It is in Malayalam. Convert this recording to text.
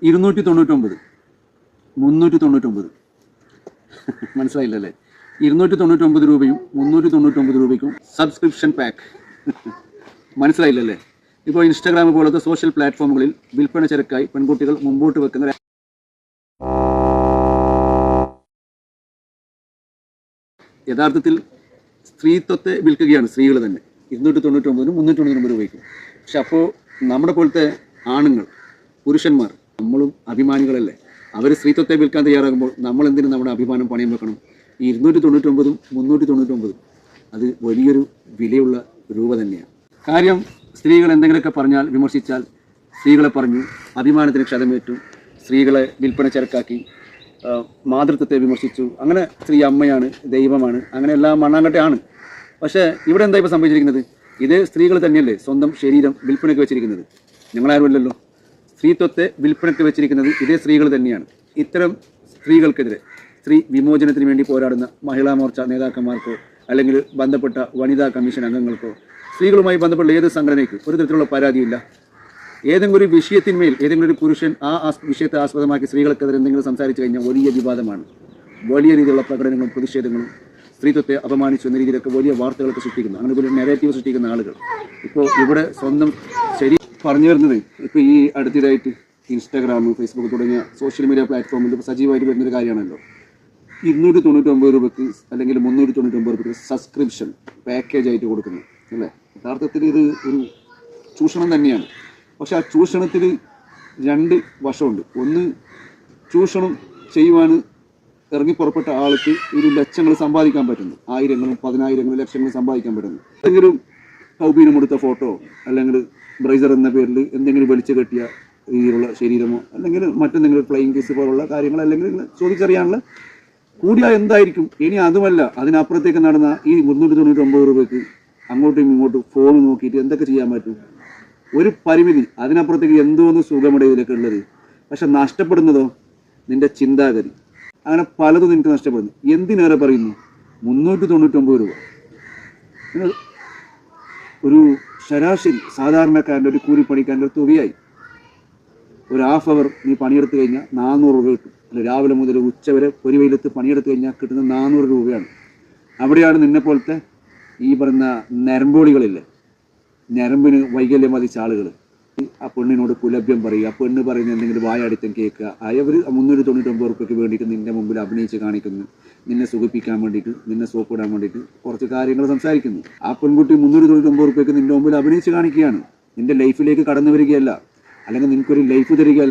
299 399 മനസ്സിലായില്ലല്ലേ? 299 രൂപയും 399 രൂപയ്ക്കും സബ്സ്ക്രിപ്ഷൻ പാക്ക്. മനസ്സിലായില്ലല്ലേ? ഇപ്പോൾ ഇൻസ്റ്റാഗ്രാം പോലത്തെ സോഷ്യൽ പ്ലാറ്റ്ഫോമുകളിൽ വിൽപ്പന ചരക്കായി പെൺകുട്ടികൾ മുമ്പോട്ട് വെക്കുന്ന യഥാർത്ഥത്തിൽ സ്ത്രീത്വത്തെ വിൽക്കുകയാണ് സ്ത്രീകൾ തന്നെ 299 399 രൂപയ്ക്കും. പക്ഷെ അപ്പോൾ നമ്മുടെ പോലത്തെ ആണുങ്ങൾ, പുരുഷന്മാർ, നമ്മളും അഭിമാനികളല്ലേ? അവർ സ്ത്രീത്വത്തെ വിൽക്കാൻ തയ്യാറാകുമ്പോൾ നമ്മൾ എന്തിനു നമ്മുടെ അഭിമാനം പണയം വെക്കണം? ഈ 299 399 അത് വലിയൊരു വിലയുള്ള രൂപ തന്നെയാണ്. കാര്യം, സ്ത്രീകൾ എന്തെങ്കിലുമൊക്കെ പറഞ്ഞാൽ, വിമർശിച്ചാൽ സ്ത്രീകളെ പറഞ്ഞു അഭിമാനത്തിന് ക്ഷതമേറ്റു, സ്ത്രീകളെ വിൽപ്പന ചരക്കാക്കി, മാതൃത്വത്തെ വിമർശിച്ചു. അങ്ങനെ സ്ത്രീ അമ്മയാണ്, ദൈവമാണ്, അങ്ങനെ എല്ലാം മണ്ണാങ്കട്ടയാണ്. പക്ഷേ ഇവിടെ എന്താ ഇപ്പോൾ സംഭവിച്ചിരിക്കുന്നത്? ഇതേ സ്ത്രീകൾ തന്നെയല്ലേ സ്വന്തം ശരീരം വിൽപ്പനയ്ക്ക് വെച്ചിരിക്കുന്നത്? ഞങ്ങളാരുമല്ലല്ലോ. സ്ത്രീത്വത്തെ വിൽപ്പനയ്ക്ക് വെച്ചിരിക്കുന്നത് ഇതേ സ്ത്രീകൾ തന്നെയാണ്. ഇത്തരം സ്ത്രീകൾക്കെതിരെ, സ്ത്രീ വിമോചനത്തിന് വേണ്ടി പോരാടുന്ന മഹിളാ മോർച്ച നേതാക്കന്മാർക്കോ അല്ലെങ്കിൽ ബന്ധപ്പെട്ട വനിതാ കമ്മീഷൻ അംഗങ്ങൾക്കോ സ്ത്രീകളുമായി ബന്ധപ്പെട്ട ഏത് സംഘടനയ്ക്ക് ഒരു തരത്തിലുള്ള പരാതിയില്ല. ഏതെങ്കിലും ഒരു വിഷയത്തിന്മേൽ ഏതെങ്കിലും ഒരു പുരുഷൻ ആ വിഷയത്തെ ആസ്പദമാക്കി സ്ത്രീകൾക്കെതിരെ എന്തെങ്കിലും സംസാരിച്ചു കഴിഞ്ഞാൽ വലിയ വിവാദമാണ്. വലിയ രീതിയിലുള്ള പ്രകടനങ്ങളും പ്രതിഷേധങ്ങളും, സ്ത്രീത്വത്തെ അപമാനിച്ചു എന്ന രീതിയിലൊക്കെ വലിയ വാർത്തകളൊക്കെ സൃഷ്ടിക്കുന്നു. അങ്ങനെ ഒരു നെഗറ്റീവ് സൃഷ്ടിക്കുന്ന ആളുകൾ ഇപ്പോൾ ഇവിടെ സ്വന്തം ശരി പറഞ്ഞു വരുന്നത്, ഇപ്പോൾ ഈ അടുത്തതായിട്ട് ഇൻസ്റ്റാഗ്രാം, ഫേസ്ബുക്ക് തുടങ്ങിയ സോഷ്യൽ മീഡിയ പ്ലാറ്റ്ഫോമിൽ സജീവമായിട്ട് വരുന്നൊരു കാര്യമാണല്ലോ. 299 രൂപയ്ക്ക് അല്ലെങ്കിൽ 399 രൂപയ്ക്ക് സബ്സ്ക്രിപ്ഷൻ പാക്കേജ് ആയിട്ട് കൊടുക്കുന്നത് അല്ലേ? യഥാർത്ഥത്തിൽ ഇത് ഒരു ചൂഷണം തന്നെയാണ്. പക്ഷെ ആ ചൂഷണത്തിൽ രണ്ട് വശമുണ്ട്. ഒന്ന്, ചൂഷണം ചെയ്യുവാൻ ഇറങ്ങി പുറപ്പെട്ട ആൾക്ക് ഒരു ലക്ഷങ്ങൾ സമ്പാദിക്കാൻ പറ്റുന്നു, ആയിരങ്ങളും പതിനായിരങ്ങളും ലക്ഷങ്ങളും സമ്പാദിക്കാൻ പറ്റുന്നു. എന്തെങ്കിലും കൗപീനം കൊടുത്ത ഫോട്ടോ അല്ലെങ്കിൽ ബ്രൈസർ എന്ന പേരിൽ എന്തെങ്കിലും വലിച്ചു കെട്ടിയ രീതിയിലുള്ള ശരീരമോ അല്ലെങ്കിൽ മറ്റെന്തെങ്കിലും ഫ്ലൈയിങ് കേസ് പോലുള്ള കാര്യങ്ങൾ അല്ലെങ്കിൽ ചോദിച്ചറിയാനുള്ള കൂടിയാൽ എന്തായിരിക്കും? ഇനി അതുമല്ല, അതിനപ്പുറത്തേക്ക് നടന്ന ഈ 399 രൂപയ്ക്ക് അങ്ങോട്ടും ഇങ്ങോട്ടും ഫോൺ നോക്കിയിട്ട് എന്തൊക്കെ ചെയ്യാൻ പറ്റും? ഒരു പരിമിതി. അതിനപ്പുറത്തേക്ക് എന്തോന്ന് സുഖമുടെ ഇതിലൊക്കെ ഉള്ളത്. പക്ഷെ നഷ്ടപ്പെടുന്നതോ നിന്റെ ചിന്താഗതി. അങ്ങനെ പലതും നിനക്ക് നഷ്ടപ്പെടുന്നു. എന്തിനേറെ പറയുന്നു 399 രൂപ. നിങ്ങൾ ഒരു ശരാശരി സാധാരണക്കാരൻ്റെ, ഒരു കൂലിപ്പണിക്കാരൻ്റെ ഒരു തുകയായി. ഒരു ഹാഫ് അവർ നീ പണിയെടുത്ത് കഴിഞ്ഞാൽ 400 രൂപ കിട്ടും. അല്ല, രാവിലെ മുതൽ ഉച്ച വരെ ഒരു വെയിലത്ത് പണിയെടുത്ത് കഴിഞ്ഞാൽ കിട്ടുന്നത് 400 രൂപയാണ്. അവിടെയാണ് നിന്നെപ്പോലത്തെ ഈ പറയുന്ന ഞരമ്പോളികളില്ലേ, ഞരമ്പിന് വൈകല്യം ബാധിച്ച ആളുകൾ ആ പെണ്ണിനോട് കുലഭ്യം പറയുക, ആ പെണ്ണ് പറയുന്ന എന്തെങ്കിലും വായടിത്തം കേൾക്കുക. അവർ 399 രൂപയ്ക്ക് വേണ്ടിയിട്ട് നിൻ്റെ മുമ്പിൽ അഭിനയിച്ച് കാണിക്കുന്നു, നിന്നെ സുഖിപ്പിക്കാൻ വേണ്ടിയിട്ട്, നിന്നെ സോപ്പിടാൻ വേണ്ടിയിട്ട് കുറച്ച് കാര്യങ്ങൾ സംസാരിക്കുന്നു. ആ പെൺകുട്ടി 399 രൂപയ്ക്ക് നിൻ്റെ മുമ്പിൽ അഭിനയിച്ച് കാണിക്കുകയാണ്. നിൻ്റെ ലൈഫിലേക്ക് കടന്നു വരികയല്ല, അല്ലെങ്കിൽ നിനക്കൊരു ലൈഫ് തരികയല്ല.